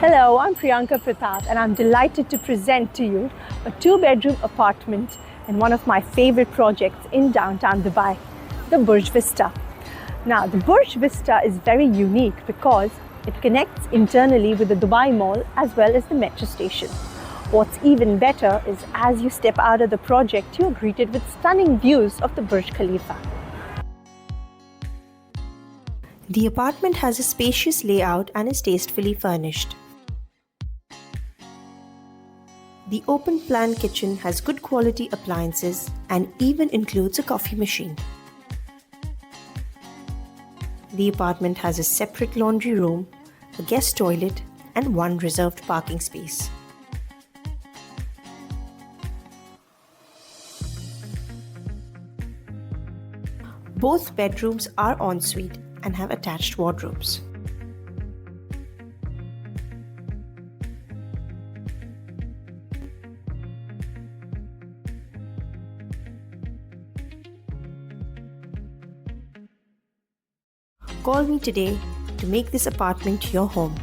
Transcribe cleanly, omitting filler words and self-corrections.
Hello, I'm Priyanka Pratap and I'm delighted to present to you a two-bedroom apartment in one of my favorite projects in downtown Dubai, the Burj Vista. Now, the Burj Vista is very unique because it connects internally with the Dubai Mall as well as the metro station. What's even better is as you step out of the project, you're greeted with stunning views of the Burj Khalifa. The apartment has a spacious layout and is tastefully furnished. The open-plan kitchen has good quality appliances and even includes a coffee machine. The apartment has a separate laundry room, a guest toilet, and one reserved parking space. Both bedrooms are ensuite and have attached wardrobes. Call me today to make this apartment your home.